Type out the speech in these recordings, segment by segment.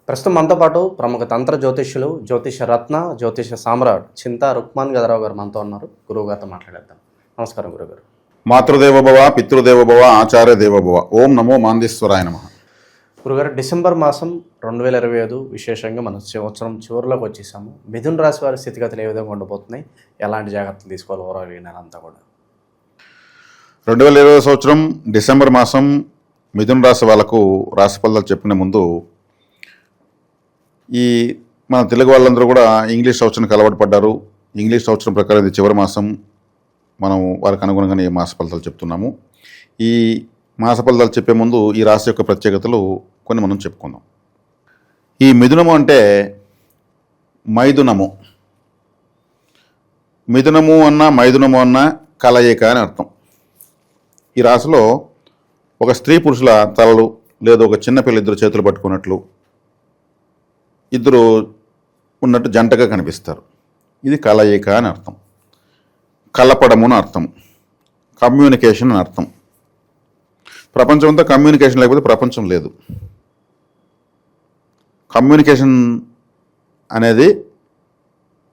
ప్రస్తుతం మనతో పాటు ప్రముఖ తంత్ర జ్యోతిష్యులు, జ్యోతిష రత్న, జ్యోతిష సామ్రాట్ చింతా రుక్మాన్ గదరావు గారు మనతో ఉన్నారు. గురువు గారితో మాట్లాడేద్దాం. నమస్కారం గురుగారు. మాతృదేవోభవ, పితృదేవోభవ, ఆచార్య దేవోభవ. ఓం నమో మాందేశ్వరాయ నమః. గురుగారు, డిసెంబర్ మాసం 2025 విశేషంగా మనం సంవత్సరం చివరిలోకి వచ్చేసాము. మిథున రాశి వారి స్థితిగతులు ఏ విధంగా ఉండబోతున్నాయి, ఎలాంటి జాగ్రత్తలు తీసుకోవాలి ఓవరాల్ ఈ నెల అంతా కూడా? 2020 సంవత్సరం డిసెంబర్ మాసం మిథున రాశి వాళ్ళకు రాశి ఫలాలు చెప్పిన ముందు ఈ మన తెలుగు వాళ్ళందరూ కూడా ఇంగ్లీష్ సంవత్సరానికి అలవాటు పడ్డారు. ఇంగ్లీష్ సంవత్సరం ప్రకారం ఇది చివరి మాసం. మనం వారికి అనుగుణంగానే ఈ మాస ఫలితాలు చెప్తున్నాము. ఈ మాస ఫలితాలు చెప్పే ముందు ఈ రాశి యొక్క ప్రత్యేకతలు కొన్ని మనం చెప్పుకుందాం. ఈ మిథునము అంటే మైథునము. మిథునము అన్న మైథునము అన్న కలయిక అని అర్థం. ఈ రాశిలో ఒక స్త్రీ పురుషుల తలలు లేదా ఒక చిన్నపిల్ల ఇద్దరు చేతులు పట్టుకున్నట్లు ఇద్దరు ఉన్నట్టు జంటగా కనిపిస్తారు. ఇది కలయిక అని అర్థం. కలపడము అని అర్థం. కమ్యూనికేషన్ అని అర్థం. ప్రపంచం అంతా కమ్యూనికేషన్ లేకపోతే ప్రపంచం లేదు. కమ్యూనికేషన్ అనేది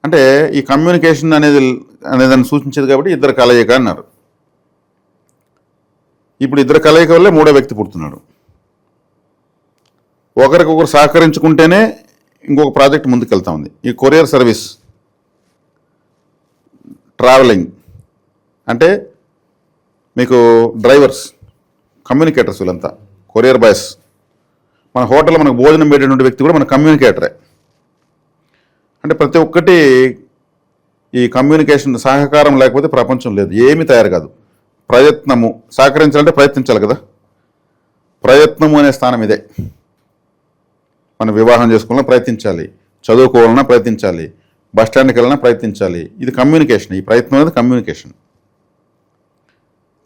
అంటే ఈ కమ్యూనికేషన్ అనేదాన్ని సూచించేది కాబట్టి ఇద్దరు కలయిక అన్నారు. ఇప్పుడు ఇద్దరు కలయిక వల్లే మూడో వ్యక్తి పుడుతున్నాడు. ఒకరికొకరు సహకరించుకుంటేనే ఇంకొక ప్రాజెక్ట్ ముందుకెళ్తా ఉంది. ఈ కొరియర్ సర్వీస్, ట్రావెలింగ్ అంటే మీకు డ్రైవర్స్, కమ్యూనికేటర్స్, వీళ్ళంతా కొరియర్ బాయ్స్. మన హోటల్లో మనకు భోజనం పెట్టేటువంటి వ్యక్తి కూడా మన కమ్యూనికేటరే. అంటే ప్రతి ఒక్కటి ఈ కమ్యూనికేషన్ సహకారం లేకపోతే ప్రపంచం లేదు, ఏమీ తయారు కాదు. ప్రయత్నము, సహకరించాలంటే ప్రయత్నించాలి కదా. ప్రయత్నము అనే స్థానం ఇదే. మనం వివాహం చేసుకోవాలన్నా ప్రయత్నించాలి, చదువుకోవాలన్నా ప్రయత్నించాలి, బస్ స్టాండ్కి వెళ్ళినా ప్రయత్నించాలి. ఇది కమ్యూనికేషన్. ఈ ప్రయత్నం అనేది కమ్యూనికేషన్.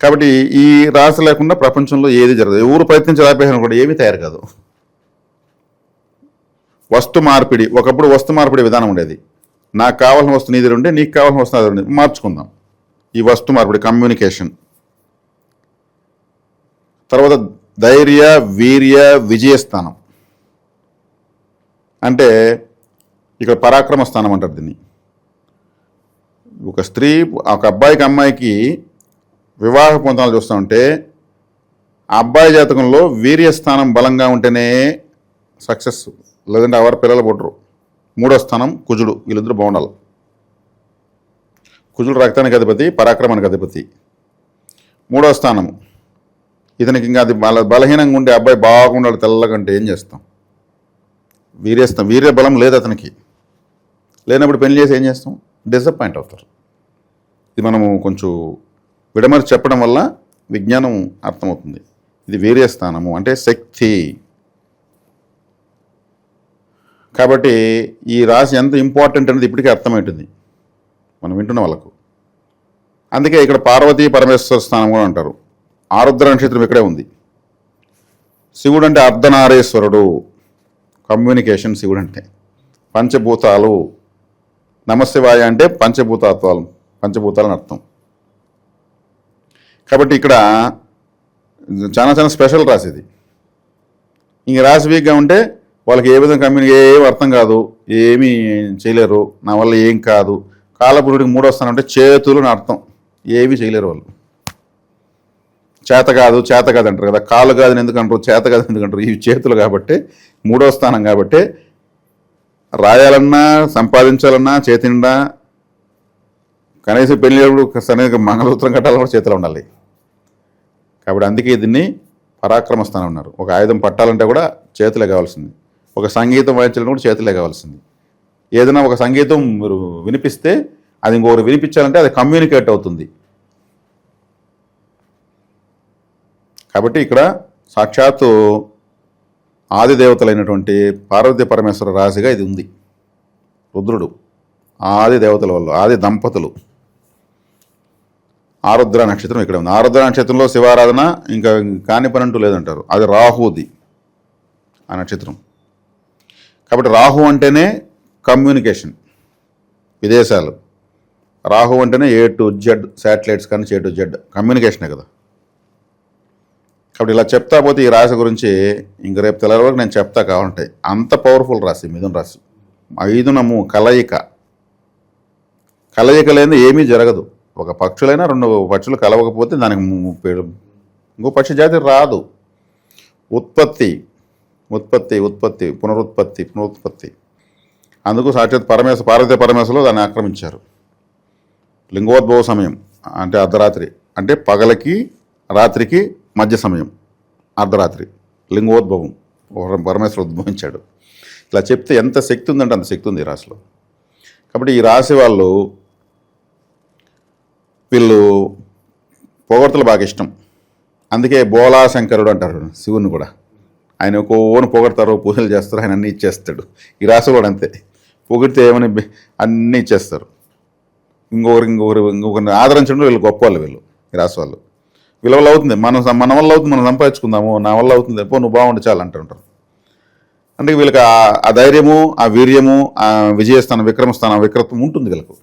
కాబట్టి ఈ రాశి లేకుండా ప్రపంచంలో ఏది జరగదు. ఎవరు ప్రయత్నించాలి కూడా ఏమీ తయారు కాదు. వస్తు మార్పిడి, ఒకప్పుడు వస్తు మార్పిడి విధానం ఉండేది. నాకు కావాల్సిన వస్తు నీది ఉంటే నీకు కావాల్సిన వస్తు అది ఉండేది, మార్చుకుందాం. ఈ వస్తు మార్పిడి కమ్యూనికేషన్. తర్వాత ధైర్య, వీర్య, విజయస్థానం అంటే ఇక్కడ పరాక్రమ స్థానం అంటారు దీన్ని. ఒక స్త్రీ ఒక అబ్బాయికి అమ్మాయికి వివాహ పొందాలు చూస్తూ ఉంటే ఆ అబ్బాయి జాతకంలో వీర్యస్థానం బలంగా ఉంటేనే సక్సెస్, లేదంటే ఎవరు పిల్లలు పుట్టరు. మూడో స్థానం కుజుడు, వీళ్ళిద్దరు బాగుండాలి. కుజుడు రక్తానికి అధిపతి, పరాక్రమానికి అధిపతి. మూడో స్థానము ఇతనికి ఇంకా అది బలహీనంగా ఉండే అబ్బాయి బాగుండాలి తెల్లగంటే ఏం చేస్తాం? వీర్య బలం లేదు అతనికి. లేనప్పుడు పెళ్లి చేసి ఏం చేస్తాం? డిసప్పాయింట్ అవుతారు. ఇది మనము కొంచెం విడమరి చెప్పడం వల్ల విజ్ఞానం అర్థమవుతుంది. ఇది వీర్యస్థానము అంటే శక్తి. కాబట్టి ఈ రాశి ఎంత ఇంపార్టెంట్ అనేది ఇప్పటికే అర్థమవుతుంది మనం వింటున్న వాళ్ళకు. అందుకే ఇక్కడ పార్వతీ పరమేశ్వర స్థానం కూడా అంటారు. ఆరుద్ర నక్షత్రం ఇక్కడే ఉంది. శివుడు అంటే అర్ధనారీశ్వరుడు, కమ్యూనికేషన్. శివుడు అంటే పంచభూతాలు. నమశివాయ అంటే పంచభూతాలని అర్థం. కాబట్టి ఇక్కడ చాలా చాలా స్పెషల్ రాశి ఇది. ఇంక రాశి వీక్గా ఉంటే వాళ్ళకి ఏ విధంగా ఏం అర్థం కాదు, ఏమీ చేయలేరు, నా వల్ల ఏం కాదు. కాలపురుడికి మూడో స్థానం అంటే చేతులు అని అర్థం. ఏమీ చేయలేరు వాళ్ళు. చేత కాదు అంటారు కదా. కాలు కాదని ఎందుకు అంటారు, చేత కాదని ఎందుకు అంటారు? ఇవి చేతులు కాబట్టి, మూడో స్థానం కాబట్టి రాయాలన్నా సంపాదించాలన్నా చేతి నిండా, కనీసం పెళ్ళినప్పుడు సరైన మంగళసూత్రం కట్టాలని కూడా చేతిలో ఉండాలి. కాబట్టి అందుకే దీన్ని పరాక్రమ స్థానం ఉన్నారు. ఒక ఆయుధం పట్టాలంటే కూడా చేతులే కావాల్సింది. ఒక సంగీతం వాయించాలంటే కూడా చేతులే కావాల్సింది. ఏదైనా ఒక సంగీతం మీరు వినిపిస్తే అది ఇంకొకరు వినిపించాలంటే అది కమ్యూనికేట్ అవుతుంది. కాబట్టి ఇక్కడ సాక్షాత్తు ఆది దేవతలైనటువంటి పార్వతీ పరమేశ్వర రాశిగా ఇది ఉంది. రుద్రుడు ఆది దేవతల వల్ల, ఆది దంపతులు. ఆరుద్ర నక్షత్రం ఇక్కడ ఉంది. ఆరుద్ర నక్షత్రంలో శివారాధన ఇంకా కాని పని అంటూ లేదంటారు. అది రాహుది ఆ నక్షత్రం. కాబట్టి రాహు అంటేనే కమ్యూనికేషన్, విదేశాలు. రాహు అంటేనే A to Z శాటిలైట్స్ కానీ A to Z కమ్యూనికేషనే కదా. కాబట్టి ఇలా చెప్తా పోతే ఈ రాశి గురించి ఇంక రేపు తెల్లవారి వరకు నేను చెప్తా కావాలంటే అంత పవర్ఫుల్ రాశి మిథున రాశి. 5 కలయిక లేని ఏమీ జరగదు. ఒక పక్షులైనా 2 పక్షులు కలవకపోతే దానికి ఇంకో పక్షి జాతి రాదు. ఉత్పత్తి పునరుత్పత్తి. అందుకు సాక్షాత్ పార్వతీ పరమేశ్వరులు దాన్ని ఆక్రమించారు. లింగోద్భవ సమయం అంటే అర్ధరాత్రి, అంటే పగలకి రాత్రికి మధ్య సమయం అర్ధరాత్రి. లింగోద్భవం పరమేశ్వరుడు ఉద్భవించాడు. ఇట్లా చెప్తే ఎంత శక్తి ఉందంటే అంత శక్తి ఉంది ఈ రాశిలో. కాబట్టి ఈ రాశి వీళ్ళు పొగడ్తలు బాగా ఇష్టం. అందుకే బోలా శంకరుడు అంటారు శివుని కూడా. ఆయన ఓను పొగడతారు, పూజలు చేస్తారు, ఆయన అన్నీ ఇచ్చేస్తాడు. ఈ రాశి కూడా అంతే, పొగిడితే ఏమని అన్నీ ఇచ్చేస్తారు. ఇంకొకరిని ఆదరించడం వీళ్ళు గొప్ప వాళ్ళు. వీళ్ళు ఈ రాశి వాళ్ళు వీళ్ళ వల్ల అవుతుంది, మన వల్ల అవుతుంది, మనం సంపాదించుకుందాము, నా వల్ల అవుతుంది, నువ్వు బాగుండి చాలు అంటుంటారు. అంటే వీళ్ళకి ఆ ధైర్యము, ఆ వీర్యము, ఆ విజయస్థానం, విక్రత్వం ఉంటుంది వీళ్ళకు.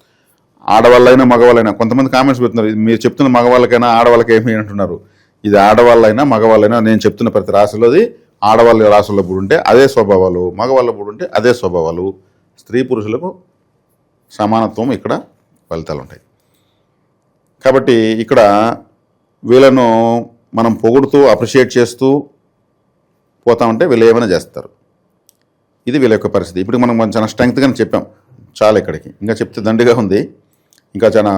ఆడవాళ్ళైనా మగవాళ్ళైనా కొంతమంది కామెంట్స్ పెడుతున్నారు, మీరు చెప్తున్న మగవాళ్ళకైనా ఆడవాళ్ళకి ఏమి అంటున్నారు. ఇది ఆడవాళ్ళైనా మగవాళ్ళైనా నేను చెప్తున్న ప్రతి రాశిలోది ఆడవాళ్ళ రాశుల్లో ఉంటే అదే స్వభావాలు, మగవాళ్ళ ఉంటే అదే స్వభావాలు. స్త్రీ పురుషులకు సమానత్వం ఇక్కడ ఫలితాలు ఉంటాయి. కాబట్టి ఇక్కడ వీళ్ళను మనం పొగుడుతూ అప్రిషియేట్ చేస్తూ పోతామంటే వీళ్ళు ఏమైనా చేస్తారు. ఇది వీళ్ళ యొక్క పరిస్థితి. ఇప్పుడు మనం చాలా స్ట్రెంగ్త్గానే చెప్పాం, చాలా ఇక్కడికి ఇంకా చెప్తే దండిగా ఉంది. ఇంకా చాలా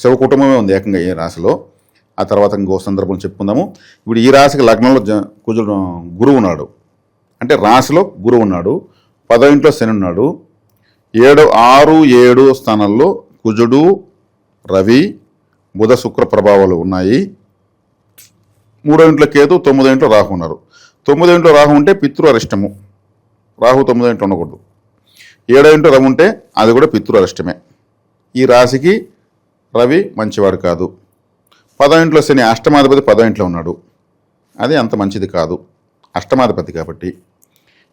శివ కుటుంబమే ఉంది ఏకంగా ఈ రాశిలో. ఆ తర్వాత ఇంకో సందర్భం చెప్పుకుందాము. ఇప్పుడు ఈ రాశికి లగ్నంలో గురువు ఉన్నాడు, అంటే రాశిలో గురువు ఉన్నాడు, 10వ ఇంట్లో శని ఉన్నాడు, 6, 7 స్థానాల్లో కుజుడు, రవి, బుధ, శుక్ర ప్రభావాలు ఉన్నాయి. 3వ ఇంట్లో కేతు, 9వ ఇంట్లో రాహు ఉన్నారు. 9వ ఇంట్లో రాహు ఉంటే పితృ అరిష్టము, రాహు 9వ ఇంట్లో ఉండకూడదు. 7వ ఇంట్లో రవి ఉంటే అది కూడా పితృ అరిష్టమే. ఈ రాశికి రవి మంచివాడు కాదు. 10వ ఇంట్లో శని అష్టమాధిపతి 10వ ఇంట్లో ఉన్నాడు, అది అంత మంచిది కాదు, అష్టమాధిపతి కాబట్టి.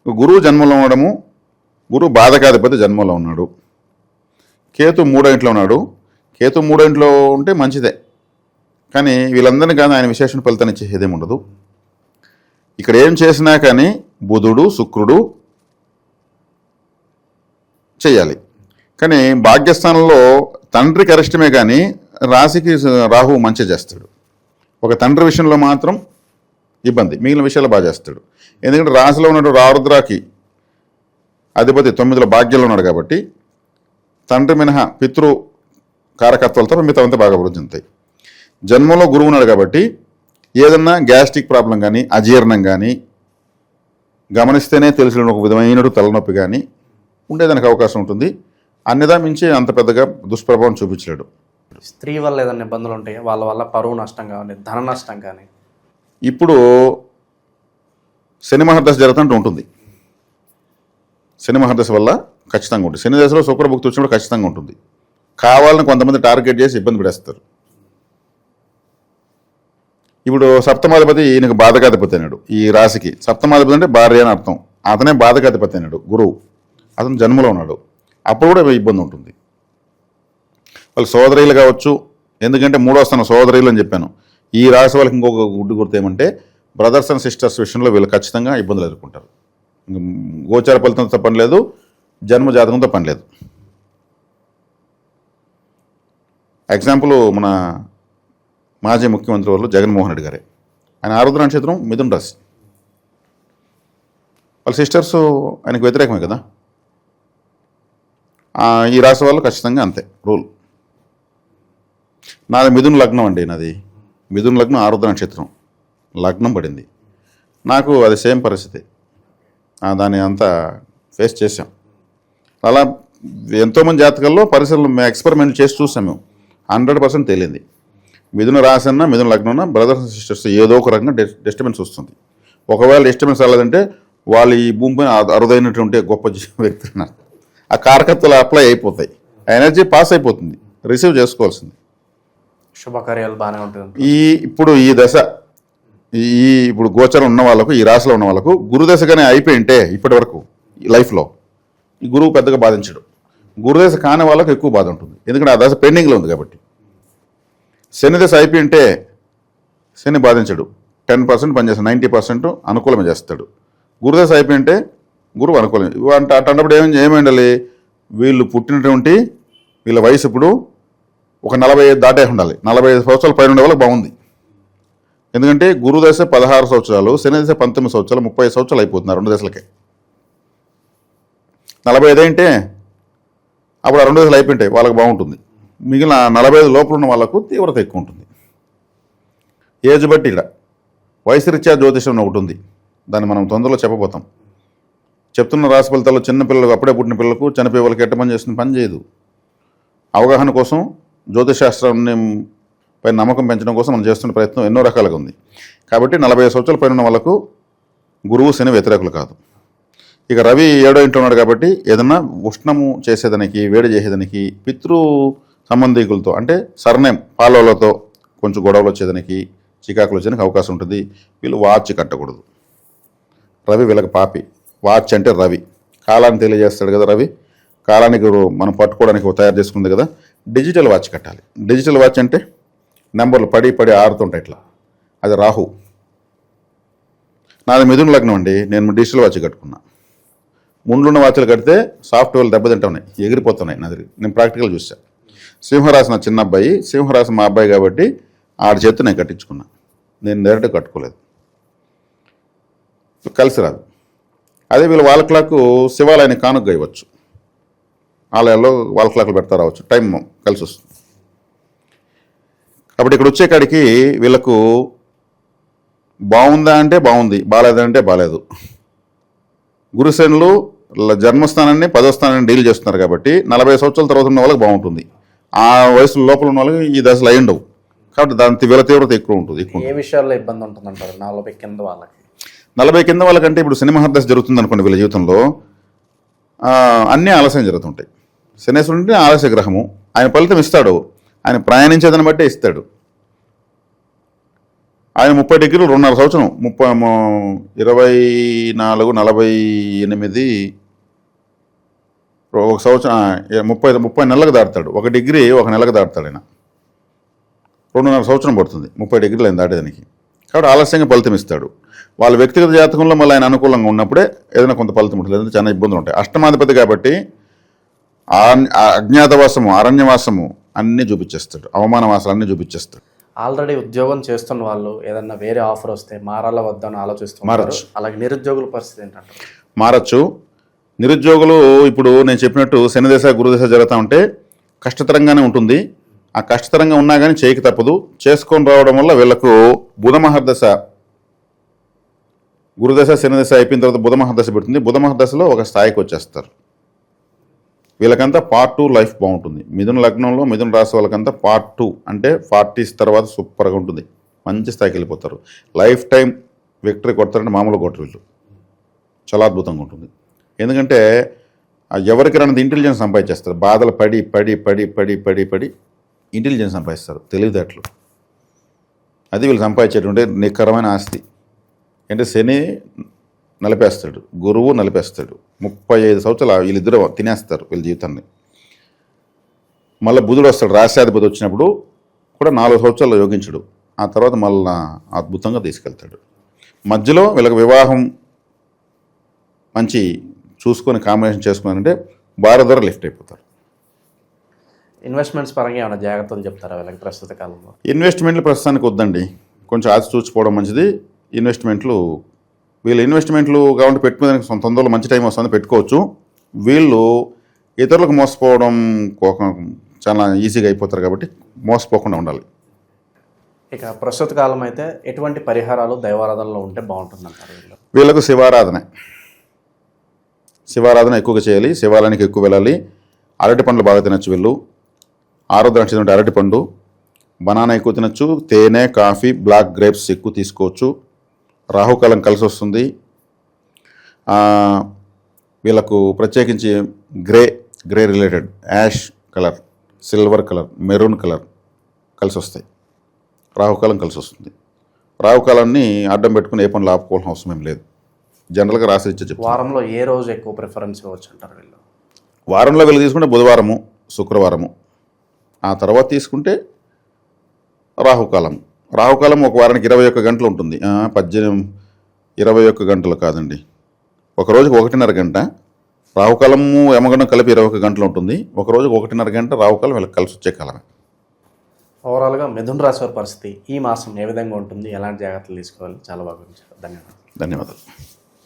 గురువు జన్మలో ఉండడము, గురువు బాధకాధిపతి జన్మలో ఉన్నాడు. కేతు 3వ ఇంట్లో ఉన్నాడు, కేతు 3వ ఇంట్లో ఉంటే మంచిదే, కానీ వీళ్ళందరినీ కానీ ఆయన విశేషణ ఫలితాన్ని ఇచ్చేదేమి ఉండదు. ఇక్కడ ఏం చేసినా కానీ బుధుడు, శుక్రుడు చేయాలి. కానీ భాగ్యస్థానంలో తండ్రికి అరిష్టమే కానీ రాశికి రాహు మంచి చేస్తాడు. ఒక తండ్రి విషయంలో మాత్రం ఇబ్బంది, మిగిలిన విషయాలు బాగా చేస్తాడు. ఎందుకంటే రాశిలో ఉన్నట్టు రారుద్రాకి అధిపతి 9లో భాగ్యంలో ఉన్నాడు కాబట్టి తండ్రి మినహా పితృ కారకత్వాలతో మిగతావంతా బాగా అభివృద్ధి ఉంటాయి. జన్మలో గురువు ఉన్నాడు కాబట్టి ఏదన్నా గ్యాస్ట్రిక్ ప్రాబ్లం కానీ, అజీర్ణం కానీ, గమనిస్తేనే తెలిసిన ఒక విధమైన తలనొప్పి కానీ ఉండేదానికి అవకాశం ఉంటుంది. అన్నిదా మించి అంత పెద్దగా దుష్ప్రభావం చూపించలేడు. స్త్రీ వల్ల ఏదైనా ఇబ్బందులు ఉంటాయి, వాళ్ళ వల్ల పరువు నష్టం కానీ, ధన నష్టం కానీ. ఇప్పుడు శని మహర్దశ జరుగుతుంటూ ఉంటుంది. శని మహర్దశ వల్ల ఖచ్చితంగా ఉంటుంది. శని దశలో శుక్రభుక్తి వచ్చినప్పుడు ఖచ్చితంగా ఉంటుంది. కావాలని కొంతమంది టార్గెట్ చేసి ఇబ్బంది పెడేస్తారు. ఇప్పుడు సప్తమాధిపతి ఈయనకు బాధకాధిపతి అయినాడు. ఈ రాశికి సప్తమాధిపతి అంటే భార్య అని అర్థం. అతనే బాధకాధిపతి అయినాడు గురువు, అతను జన్మలో ఉన్నాడు. అప్పుడు కూడా ఇబ్బంది ఉంటుంది. వాళ్ళు సోదరీలు కావచ్చు, ఎందుకంటే 3వ స్థానం సోదరీలు అని చెప్పాను. ఈ రాశి వాళ్ళకి ఇంకొక గుడ్డు గుర్తు ఏమంటే బ్రదర్స్ అండ్ సిస్టర్స్ విషయంలో వీళ్ళు ఖచ్చితంగా ఇబ్బందులు ఎదుర్కొంటారు. గోచార ఫలితంతో పని లేదు, జన్మ జాతకంతో పని లేదు. ఎగ్జాంపుల్ మన మాజీ ముఖ్యమంత్రి వాళ్ళు జగన్మోహన్ రెడ్డి గారే. ఆయన ఆరుద్ర నక్షత్రం మిథున రాశి. వాళ్ళ సిస్టర్స్ ఆయనకు వ్యతిరేకమే కదా. ఈ రాశి వాళ్ళు ఖచ్చితంగా అంతే రూల్. నాది మిథున లగ్నం అండి, నాది మిథున లగ్నం ఆరుద్ర నక్షత్రం లగ్నం పడింది నాకు. అది సేమ్ పరిస్థితి, దాన్ని అంతా ఫేస్ చేసాం. అలా ఎంతోమంది జాతకాల్లో పరిశీలన ఎక్స్పెరిమెంట్ చేసి చూసాం మేము. 100% తేలింది. మిథున రాశి అన్నా మిథున లగ్నం అన్నా బ్రదర్స్ అండ్ సిస్టర్స్ ఏదో ఒక రకంగా డిస్టర్బెన్స్ వస్తుంది. ఒకవేళ డిస్టర్బెన్స్ రాలేదంటే వాళ్ళు ఈ భూమిపైన అరుదైనటువంటి గొప్ప వ్యక్తులు ఉన్నారు. ఆ కారకత్వాలు అప్లై అయిపోతాయి, ఎనర్జీ పాస్ అయిపోతుంది, రిసీవ్ చేసుకోవాల్సింది. శుభకార్యాలు బాగానే ఉంటుంది. ఇప్పుడు ఈ దశ ఇప్పుడు గోచరం ఉన్న వాళ్ళకు, ఈ రాశిలో ఉన్న వాళ్ళకు గురుదశగానే అయిపోయింటే ఇప్పటి వరకు ఈ లైఫ్లో ఈ గురువు పెద్దగా బాధించడు. గురుదశ కాని వాళ్ళకు ఎక్కువ బాధ ఉంటుంది, ఎందుకంటే ఆ దశ పెండింగ్లో ఉంది కాబట్టి. శని దశ అయిపోయింటే శని బాధించడు, 10% పనిచేస్తాడు, 90% అనుకూలమే చేస్తాడు. గురుదశ అయిపోయింటే గురువు అనుకూలం అంటే అన్నప్పుడు ఏమి ఉండాలి, వీళ్ళు పుట్టినటువంటి వీళ్ళ వయసు ఇప్పుడు ఒక 45 దాటే ఉండాలి. 45 సంవత్సరాల పైన ఉండే వాళ్ళకి బాగుంది. ఎందుకంటే గురుదశ 16 సంవత్సరాలు, శని దశ 19 సంవత్సరాలు, 30 సంవత్సరాలు అయిపోతున్నారు 2 దశలకే. 45 అంటే అప్పుడు ఆ 2 దశలు అయిపోయింటాయి, వాళ్ళకి బాగుంటుంది. మిగిలిన 45 లోపల ఉన్న వాళ్ళకు తీవ్రత ఎక్కువ ఉంటుంది. ఏజ్ బట్టి ఇక్కడ వయసు రీత్యా జ్యోతిషం ఒకటి ఉంది, దాన్ని మనం తొందరలో చెప్పబోతాం. చెప్తున్న రాశి ఫలితాలు చిన్న పిల్లలకు, అప్పుడే పుట్టిన పిల్లలకు, చనిపోయే వాళ్ళకి ఎట్ట పని చేస్తుంది, పని చేయదు. అవగాహన కోసం జ్యోతిశాస్త్రాన్ని పైన నమ్మకం పెంచడం కోసం మనం చేస్తున్న ప్రయత్నం ఎన్నో రకాలుగా ఉంది. కాబట్టి 45 సంవత్సరాల పైన ఉన్న వాళ్ళకు గురువు శని వ్యతిరేకులు కాదు. ఇక రవి 7వ ఇంట్లో ఉన్నాడు కాబట్టి ఏదన్నా ఉష్ణము చేసేదానికి, వేడి చేసేదానికి, పితృ సంబంధికులతో అంటే సర్నేమ్ పాలలతో కొంచెం గొడవలు వచ్చేదానికి, చికాకులు వచ్చేదానికి అవకాశం ఉంటుంది. వీళ్ళు వాచ్ కట్టకూడదు. రవి వీళ్ళకి పాపి. వాచ్ అంటే రవి కాలాన్ని తెలియజేస్తాడు కదా. రవి కాలానికి మనం పట్టుకోవడానికి తయారు చేసుకుంది కదా. డిజిటల్ వాచ్ కట్టాలి. డిజిటల్ వాచ్ అంటే నెంబర్లు పడి ఆరుతుంటాయి ఇట్లా, అది రాహు. నాది మిథున లగ్నం అండి, నేను డిజిటల్ వాచ్ కట్టుకున్నా. ముందున్న వాచ్లు కడితే సాఫ్ట్వేర్లు దెబ్బతింటా ఉన్నాయి, ఎగిరిపోతున్నాయి. నాది నేను ప్రాక్టికల్ చూసాను. సింహరాశి నా చిన్న అబ్బాయి, సింహరాశి మా అబ్బాయి కాబట్టి ఆడి చేతి నేను కట్టించుకున్నా. నేను డైరెక్ట్గా కట్టుకోలేదు, కలిసి రాదు. అదే వీళ్ళు వాల్ క్లాక్ శివాలయానికి కానుక ఇవ్వచ్చు, ఆలయాల్లో వాల్ క్లాక్లు పెడతా రావచ్చు, టైం కలిసి వస్తుంది. కాబట్టి ఇక్కడ వచ్చే కాడికి వీళ్ళకు బాగుందా అంటే బాగుంది, బాగాలేదంటే బాగాలేదు. గురుశనులు జన్మస్థానాన్ని 10వ స్థానాన్ని డీల్ చేస్తున్నారు కాబట్టి 40 సంవత్సరాల తర్వాత ఉన్న వాళ్ళకి బాగుంటుంది. ఆ వయసు లోపల ఉన్న వాళ్ళకి ఈ దశలు అయి ఉండవు కాబట్టి దాని వీళ్ళ తీవ్రత ఎక్కువ ఉంటుంది. ఏ విషయాల్లో ఇబ్బంది ఉంటుంది అంటారు 40 కింద వాళ్ళకి? 40 కింద వాళ్ళకంటే ఇప్పుడు శని మహర్దశ జరుగుతుంది అనుకోండి, వీళ్ళ జీవితంలో అన్నీ ఆలస్యం జరుగుతుంటాయి. శనేశ్వరుడు అంటే ఆలస్య గ్రహము, ఆయన ఫలితం ఇస్తాడు, ఆయన ప్రయాణించేదాన్ని బట్టే ఇస్తాడు. ఆయన 30 డిగ్రీలు 2.5 సంవత్సరం, 24, 48 ఒక సంవత్సరం, 30 నెలలకు దాటుతాడు. 1 డిగ్రీ 1 నెలకు దాటుతాడు. ఆయన 2.5 సంవత్సరం పడుతుంది 30 డిగ్రీలు ఆయన దాటేదానికి. కాబట్టి ఆలస్యంగా ఫలితం ఇస్తాడు. వాళ్ళ వ్యక్తిగత జాతకంలో మళ్ళీ ఆయన అనుకూలంగా ఉన్నప్పుడే ఏదైనా కొంత ఫలితం ఉంటుంది, లేదంటే చాలా ఇబ్బందులు ఉంటాయి. అష్టమాధిపతి కాబట్టి అజ్ఞాతవాసము, అరణ్యవాసము అన్నీ చూపించేస్తాడు, అవమానవాసాలు అన్నీ చూపించేస్తాడు. ఆల్రెడీ ఉద్యోగం చేస్తున్న వాళ్ళు ఏదన్నా వేరే ఆఫర్ వస్తే మారాల వద్దని ఆలోచిస్తున్నారు. అలాగే నిరుద్యోగుల పరిస్థితి ఏంటంటే మారచ్చు. నిరుద్యోగులు ఇప్పుడు నేను చెప్పినట్టు శనిదశ గురుదశ జరుగుతూ ఉంటే కష్టతరంగానే ఉంటుంది. ఆ కష్టతరంగా ఉన్నా కానీ చేయక తప్పదు. చేసుకొని రావడం వల్ల వీళ్ళకు బుధ మహర్దశ, గురుదశ శనిదశ అయిపోయిన తర్వాత బుధ మహర్దశ పెడుతుంది. బుధ మహర్దశలో ఒక స్థాయికి వచ్చేస్తారు. వీళ్ళకంతా పార్ట్ 2 లైఫ్ బాగుంటుంది. మిథున లగ్నంలో మిథున రాశి వాళ్ళకంతా పార్ట్ 2 అంటే 40s తర్వాత సూపర్గా ఉంటుంది, మంచి స్థాయికి వెళ్ళిపోతారు. లైఫ్ టైం విక్టరీ కొడతారంటే మామూలు కొట్టరు వీళ్ళు, చాలా అద్భుతంగా ఉంటుంది. ఎందుకంటే ఎవరికి రానిది ఇంటెలిజెన్స్ సంపాదించేస్తారు. బాధలు పడి పడి పడి పడి పడి పడి ఇంటెలిజెన్స్ సంపాదిస్తారు, తెలివితేటలు. అది వీళ్ళు సంపాదించేటువంటి నికరమైన ఆస్తి. అంటే శని నలిపేస్తాడు, గురువు నలిపేస్తాడు. 35 సంవత్సరాలు వీళ్ళిద్దరూ తినేస్తారు వీళ్ళ జీవితాన్ని. మళ్ళీ బుధుడు వస్తాడు, రాశ్యాధిపతి వచ్చినప్పుడు కూడా 4 సంవత్సరాలు యోగించడు. ఆ తర్వాత మళ్ళీ అద్భుతంగా తీసుకెళ్తాడు. మధ్యలో వీళ్ళకి వివాహం మంచి చూసుకొని కాంబినేషన్ చేసుకున్నారంటే భార్య ద్వారా లిఫ్ట్ అయిపోతారు. ఇన్వెస్ట్మెంట్స్ పరంగా ఏమైనా జాగ్రత్తలు చెప్తారా వీళ్ళకి ప్రస్తుత కాలంలో? ఇన్వెస్ట్మెంట్లు ప్రస్తుతానికి వద్దండి, కొంచెం ఆచి చూచిపోవడం మంచిది. వీళ్ళు ఇన్వెస్ట్మెంట్లు కావాలంటే పెట్టుకునేదానికి తొందరలో మంచి టైం వస్తుంది, పెట్టుకోవచ్చు. వీళ్ళు ఇతరులకు మోసపోవడం చాలా ఈజీగా అయిపోతారు కాబట్టి మోసపోకుండా ఉండాలి. ఇక ప్రస్తుత కాలం అయితే ఎటువంటి పరిహారాలు దైవారాధనలో ఉంటే బాగుంటుంది అంటారు? వీళ్ళకు శివారాధన ఎక్కువగా చేయాలి, శివాలయానికి ఎక్కువ వెళ్ళాలి. అరటి పండ్లు బాగా తినచ్చు వీళ్ళు. ఆరోగ్య నక్షత్రం అరటి పండు, బనానా ఎక్కువ తినచ్చు. తేనె, కాఫీ, బ్లాక్ గ్రేప్స్ ఎక్కువ తీసుకోవచ్చు. రాహుకాలం కలిసి వస్తుంది. వీళ్ళకు ప్రత్యేకించి grey related ash colour, silver colour, maroon colour కలిసి వస్తాయి. రాహుకాలం కలిసి వస్తుంది. రాహుకాలాన్ని అడ్డం పెట్టుకుని ఏ పనులు ఆపుకోవాల్సిన అవసరం ఏం లేదు. జనరల్గా రాసి ఇచ్చే వారంలో ఏ రోజు ఎక్కువ ప్రిఫరెన్స్ ఇవ్వచ్చు అంటారు వీళ్ళు? వారంలో వీళ్ళు తీసుకుంటే బుధవారము, శుక్రవారము. ఆ తర్వాత తీసుకుంటే రాహుకాలం, రాహుకాలం ఒక వారానికి 21 గంటలు ఉంటుంది. 21 గంటలు కాదండి, ఒక రోజుకి 1.5 గంట. రాహుకాలము యమగండం కలిపి 21 గంటలు ఉంటుంది. ఒక రోజుకి 1.5 గంట రాహుకాలం వీళ్ళకి కలిసి వచ్చే కాలమే. ఓవరాల్గా మిథున రాశి వారి పరిస్థితి ఈ మాసం ఏ విధంగా ఉంటుంది, ఎలాంటి జాగ్రత్తలు తీసుకోవాలి, చాలా బాగా గురించి ధన్యవాదాలు. ధన్యవాదాలు.